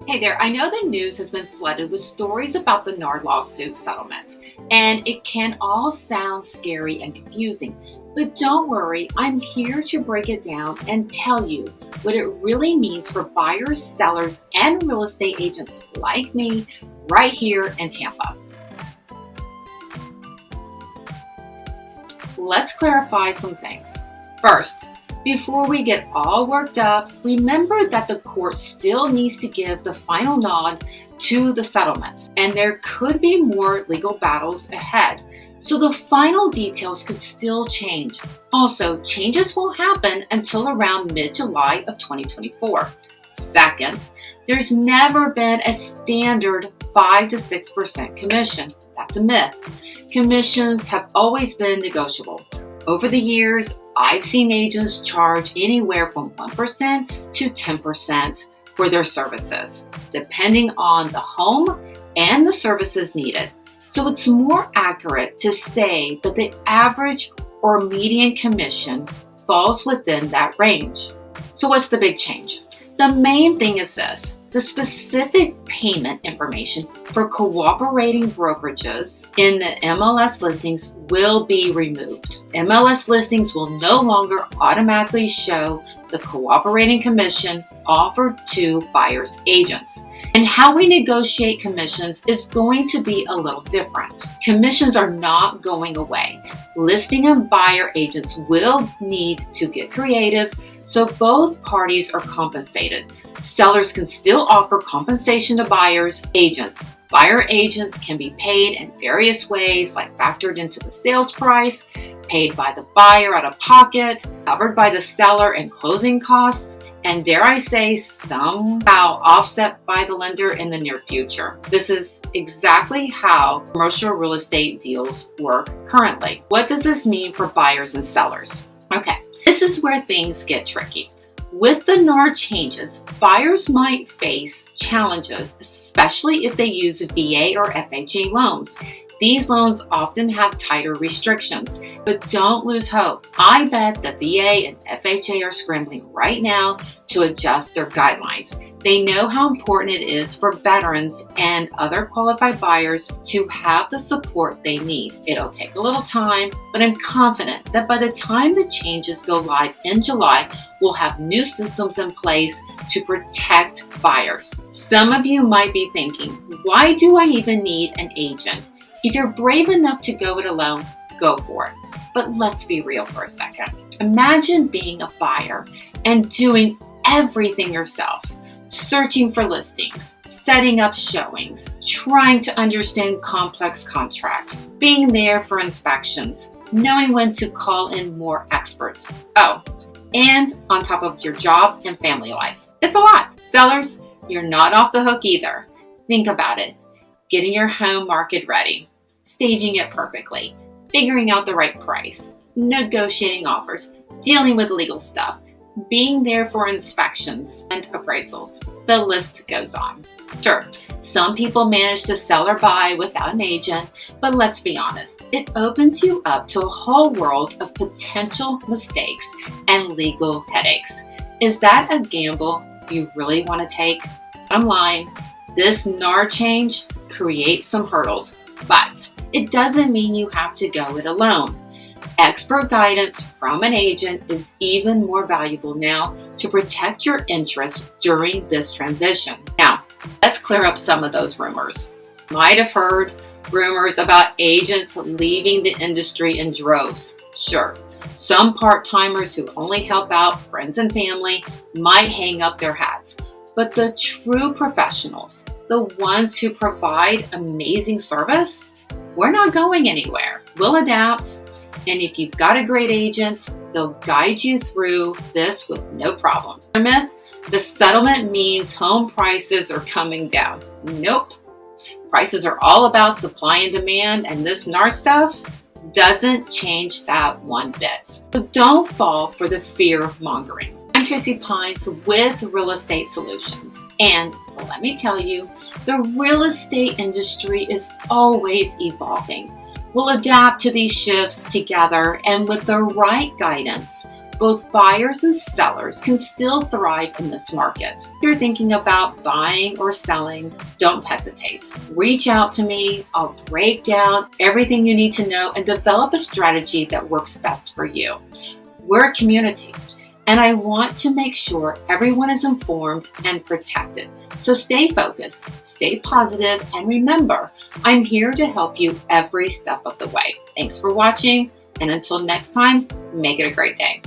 Hey there, I know the news has been flooded with stories about the NAR lawsuit settlement, and it can all sound scary and confusing. But don't worry, I'm here to break it down and tell you what it really means for buyers, sellers, and real estate agents like me right here in Tampa. Let's clarify some things. First, before we get all worked up, remember that the court still needs to give the final nod to the settlement, and there could be more legal battles ahead. So the final details could still change. Also, changes won't happen until around mid-July of 2024. Second, there's never been a standard 5 to 6% commission. That's a myth. Commissions have always been negotiable. Over the years, I've seen agents charge anywhere from 1% to 10% for their services, depending on the home and the services needed. So it's more accurate to say that the average or median commission falls within that range. So what's the big change? The main thing is this. The specific payment information for cooperating brokerages in the MLS listings will be removed. MLS listings will no longer automatically show the cooperating commission offered to buyers' agents. And how we negotiate commissions is going to be a little different. Commissions are not going away. Listing and buyer agents will need to get creative so both parties are compensated. Sellers can still offer compensation to buyers' agents. Buyer agents can be paid in various ways, like factored into the sales price, paid by the buyer out of pocket, covered by the seller in closing costs, and dare I say, somehow offset by the lender in the near future. This is exactly how commercial real estate deals work currently. What does this mean for buyers and sellers? Okay, this is where things get tricky. With the NAR changes, buyers might face challenges, especially if they use VA or FHA loans. These loans often have tighter restrictions, but don't lose hope. I bet that VA and FHA are scrambling right now to adjust their guidelines. They know how important it is for veterans and other qualified buyers to have the support they need. It'll take a little time, but I'm confident that by the time the changes go live in July, we'll have new systems in place to protect buyers. Some of you might be thinking, why do I even need an agent? If you're brave enough to go it alone, go for it. But let's be real for a second. Imagine being a buyer and doing everything yourself. Searching for listings, setting up showings, trying to understand complex contracts, being there for inspections, knowing when to call in more experts. Oh, and on top of your job and family life. It's a lot. Sellers, you're not off the hook either. Think about it. Getting your home market ready, staging it perfectly, figuring out the right price, negotiating offers, dealing with legal stuff, being there for inspections and appraisals. The list goes on. Sure, some people manage to sell or buy without an agent, but let's be honest, it opens you up to a whole world of potential mistakes and legal headaches. Is that a gamble you really want to take? Bottom line, this NAR change creates some hurdles, but it doesn't mean you have to go it alone. Expert guidance from an agent is even more valuable now to protect your interests during this transition. Now, let's clear up some of those rumors. You might have heard rumors about agents leaving the industry in droves. Sure, some part-timers who only help out friends and family might hang up their hats, but the true professionals, the ones who provide amazing service, we're not going anywhere. We'll adapt. And if you've got a great agent, they'll guide you through this with no problem. A myth, the settlement means home prices are coming down. Nope. Prices are all about supply and demand, and this NAR stuff doesn't change that one bit. So don't fall for the fear mongering. I'm Tracey Pines with Real Estate Solutions. And let me tell you, the real estate industry is always evolving. We'll adapt to these shifts together, and with the right guidance, Both buyers and sellers can still thrive in this market. If you're thinking about buying or selling, don't hesitate. Reach out to me. I'll break down everything you need to know and develop a strategy that works best for you. We're a community, and I want to make sure everyone is informed and protected. So stay focused, stay positive, and remember, I'm here to help you every step of the way. Thanks for watching, and until next time, make it a great day.